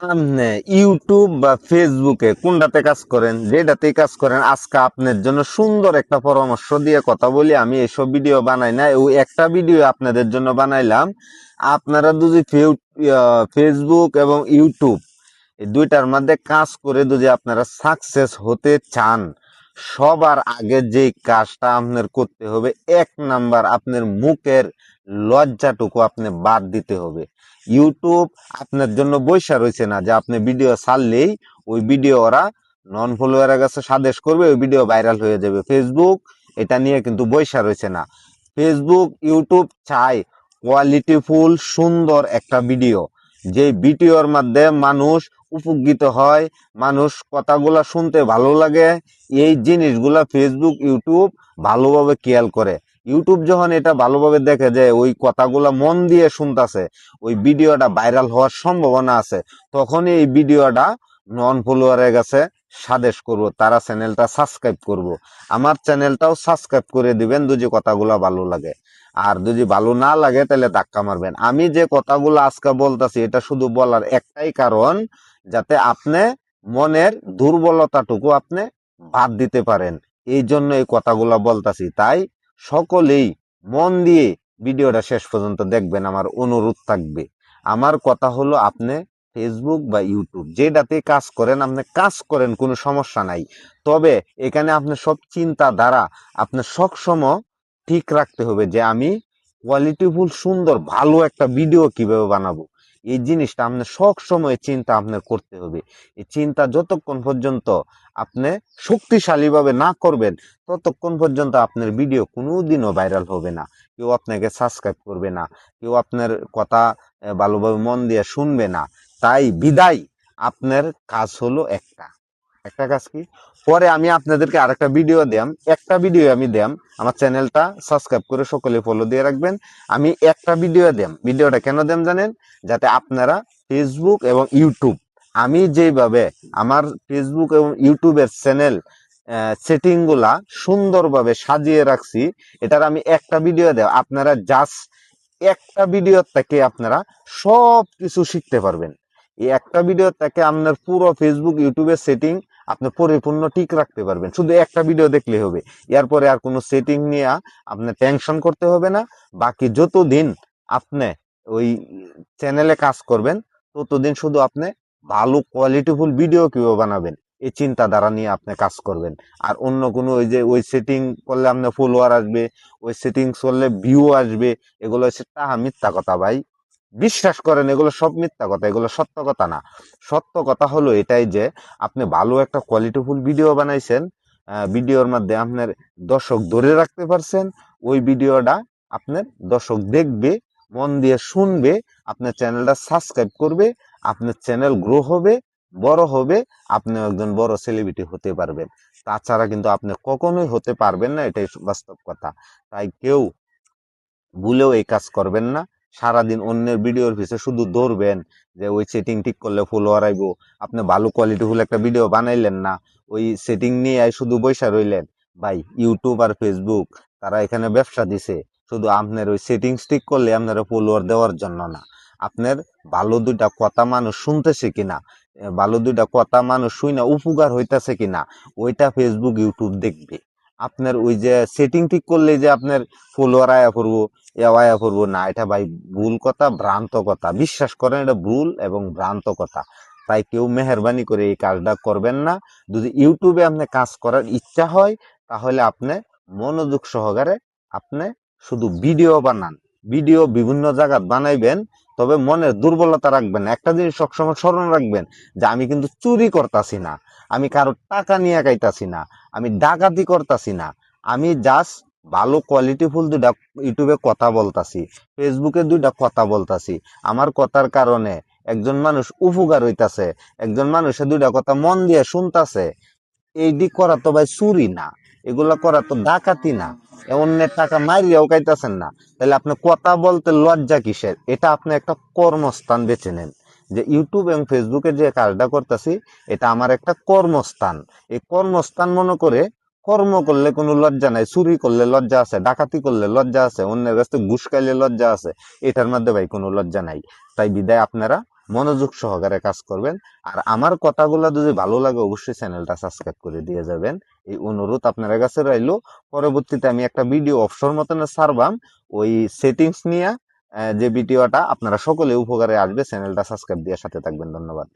আপনি ইউটিউব বা ফেসবুকে কোনটাতে কাজ করেন, যেটাতেই কাজ করেন, আজকে আপনার জন্য সুন্দর একটা পরামর্শ দিয়ে কথা বলি। আমি এইসব ভিডিও বানাই না, ওই একটা ভিডিও আপনাদের জন্য বানাইলাম। আপনারা যদি ফেসবুক এবং ইউটিউব এই দুইটার মধ্যে কাজ করে যদি আপনারা সাকসেস হতে চান, সবার আগে যে কাজটা আপনার করতে হবে, এক নাম্বার আপনার মুখের লজ্জাটুকু আপনি বাদ দিতে হবে। ইউটিউব আপনার জন্য বৈশা রয়েছে না যে আপনি ভিডিও ছাড়লেই ওই ভিডিও ওরা নন ফলোয়ারের কাছে সাজেশ করবে, ওই ভিডিও ভাইরাল হয়ে যাবে। ফেসবুক এটা নিয়ে কিন্তু বৈশা রয়েছে না। ফেসবুক ইউটিউব চাই কোয়ালিটিফুল সুন্দর একটা ভিডিও, যে ভিডিওর মধ্যে মানুষ উপকৃত হয়, মানুষ কথাগুলা শুনতে ভালো লাগে। এই জিনিসগুলা ফেসবুক ইউটিউব ভালোভাবে খেয়াল করে। ইউটিউব যখন এটা ভালোভাবে দেখে যে ওই কথাগুলা মন দিয়ে শুনতেছে, ওই ভিডিওটা ভাইরাল হওয়ার সম্ভাবনা আছে, তখনই এই ভিডিওটা নন ফলোয়ারের কাছে সাজেশ করব, তারা চ্যানেলটা সাবস্ক্রাইব করব। আমার চ্যানেলটাও সাবস্ক্রাইব করে দিবেন যদি কথাগুলা ভালো লাগে। আর যদি ভালো না লাগে তাহলে ধাক্কা মারবেন। আমি যে কথাগুলো আজকে বলতেছি এটা শুধু বলার একটাই কারণ, যাতে আপনি মনের দুর্বলতাটুকু আপনি বাদ দিতে পারেন। এই জন্য এই কথাগুলো বলতাছি। তাই সকলেই মন দিয়ে ভিডিওটা শেষ পর্যন্ত দেখবেন, আমার অনুরোধ থাকবে। আমার কথা হলো, আপনি ফেসবুক বা ইউটিউব যেটাতে কাজ করেন, আপনি কাজ করেন, কোনো সমস্যা নাই। তবে এখানে আপনি সব চিন্তাধারা আপনার সবসময় ঠিক রাখতে হবে যে আমি কোয়ালিটিফুল সুন্দর ভালো একটা ভিডিও কিভাবে বানাবো। এই জিনিসটা আপনার সব সময় চিন্তা আপনার করতে হবে। এই চিন্তা যতক্ষণ পর্যন্ত আপনি শক্তিশালী ভাবে না করবেন, ততক্ষণ পর্যন্ত আপনার ভিডিও কোনোদিনও ভাইরাল হবে না। কেউ আপনাকে সাবস্ক্রাইব করবে না, কেউ আপনার কথা ভালোভাবে মন দিয়ে শুনবে না। তাই বিদায় আপনার কাজ হলো একটা একটা কাজ কি, পরে আমি আপনাদেরকে আরেকটা ভিডিও দিলাম, একটা ভিডিও আমি দিলাম। আমার চ্যানেলটা সাবস্ক্রাইব করে সকলে ফলো দিয়ে রাখবেন। আমি একটা ভিডিও দিলাম, ভিডিওটা কেন দিলাম জানেন? যাতে আপনারা ফেসবুক এবং ইউটিউব, আমি যেভাবে আমার ফেসবুক এবং ইউটিউবের চ্যানেল সেটিং গুলা সুন্দরভাবে সাজিয়ে রাখছি, এটার আমি একটা ভিডিও দেব, আপনারা জাস্ট একটা ভিডিও থেকে আপনারা সব কিছু শিখতে পারবেন। এই একটা ভিডিও থেকে আপনার পুরো ফেসবুক ইউটিউবের সেটিং আপনি পরিপূর্ণ ঠিক রাখতে পারবেন, শুধু একটা ভিডিও দেখলে হবে। এরপরে আর কোনো সেটিং নিয়ে আপনি টেনশন করতে হবে না। বাকি যতদিন আপনি ওই চ্যানেলে কাজ করবেন, ততদিন শুধু আপনি ভালো কোয়ালিটিফুল ভিডিও কিভাবে বানাবেন এই চিন্তাধারা নিয়ে আপনি কাজ করবেন। আর অন্য কোনো ওই যে ওই সেটিং করলে আপনার ফলোয়ার আসবে, ওই সেটিংস করলে ভিউ আসবে, এগুলো হচ্ছে টাহা মিথ্যা কথা ভাই। বিশ্বাস করেন, এগুলো সব মিথ্যা কথা, এগুলো সত্য কথা না। সত্য কথা হলো এটাই যে আপনি ভালো একটা কোয়ালিটিফুল ভিডিও বানাইছেন, ভিডিওর মধ্যে আপনার দর্শক ধরে রাখতে পারছেন, ওই ভিডিওটা আপনার দর্শক দেখবে, মন দিয়ে শুনবে, আপনার চ্যানেলটা সাবস্ক্রাইব করবে, আপনার চ্যানেল গ্রো হবে, বড় হবে, আপনি একজন বড় সেলিব্রিটি হতে পারবেন। তাছাড়া কিন্তু আপনি কখনোই হতে পারবেন না, এটাই বাস্তব কথা। তাই কেউ ভুলেও এই কাজ করবেন না। সারাদিন অন্যের ভিডিওর পিছনে শুধু দৌড়বেন যে ওই সেটিং ঠিক করলে ফলোয়ার আইবো, আপনি ভালো কোয়ালিটি ফুল একটা ভিডিও বানাইলেন না, ওই সেটিং নিয়ে শুধু বৈশা রইলেন। ভাই, ইউটিউব আর ফেসবুক তারা এখানে ব্যবসা দিছে শুধু আপনার ওই সেটিংস ঠিক করলে আপনার ফলোয়ার দেওয়ার জন্য না। আপনার ভালো দুইটা কথা মানুষ শুনতেছে কিনা, ভালো দুইটা কথা মানুষ শুই না উপকার হইতাছে কিনা, ওইটা ফেসবুক ইউটিউব দেখবে। আপনার ওই যে সেটিং ঠিক করলে যে আপনার ফলোয়ার আয়া করবো, আয়া করবো না, এটা ভাই ভুল কথা, ভ্রান্ত কথা। বিশ্বাস করেন, এটা ভুল এবং ভ্রান্ত কথা। তাই কেউ মেহরবানি করে এই কাজটা করবেন না। যদি ইউটিউবে আপনি কাজ করার ইচ্ছা হয়, তাহলে আপনি মনোযোগ সহকারে আপনি শুধু ভিডিও বানান, ভিডিও বিভিন্ন জায়গা বানাইবেন। তবে মনের দুর্বলতা রাখবেন না। একটা জিনিস সবসময় স্মরণ রাখবেন যে আমি কিন্তু চুরি করতাছি না, আমি কারোর টাকা নিয়ে গাইতাছি না, আমি ডাকাতি করতাছি না। আমি জাস্ট ভালো কোয়ালিটিফুল দুইটা ইউটিউবে কথা বলতাছি, ফেসবুকে দুইটা কথা বলতাছি। আমার কথার কারণে একজন মানুষ উপকার হইতাছে, একজন মানুষের দুইটা কথা মন দিয়ে শুনতাছে। এই দিক করা তো ভাই চুরি না, এগুলা করা তো ডাকাতি না, অন্যের টাকা মারিয়াও খাইতেছেন না। তাহলে আপনি কথা বলতে লজ্জা কিসের? এটা আপনি একটা কর্মস্থান বেছে নেন, যে ইউটিউব এবং ফেসবুকে যে কাজটা করতেছি এটা আমার একটা কর্মস্থান। এই কর্মস্থান মনে করে কর্ম করলে কোনো লজ্জা নাই। চুরি করলে লজ্জা আছে, ডাকাতি করলে লজ্জা আছে, অন্যের কাছ থেকে ঘুষ খাইলে লজ্জা আছে, এটার মধ্যে ভাই কোনো লজ্জা নাই। তাই বিদায় আপনারা মনোযোগ সহকারে কাজ করবেন। আর আমার কথাগুলো যদি ভালো লাগে অবশ্যই চ্যানেলটা সাবস্ক্রাইব করে দিয়ে যাবেন, এই অনুরোধ আপনার কাছে রইলো। পরবর্তীতে আমি একটা ভিডিও অবসর মতন ছাড়বাম ওই সেটিংস নিয়ে, যে ভিডিওটা আপনারা সকলে উপকারে আসবে। চ্যানেলটা সাবস্ক্রাইব দিয়ে সাথে থাকবেন। ধন্যবাদ।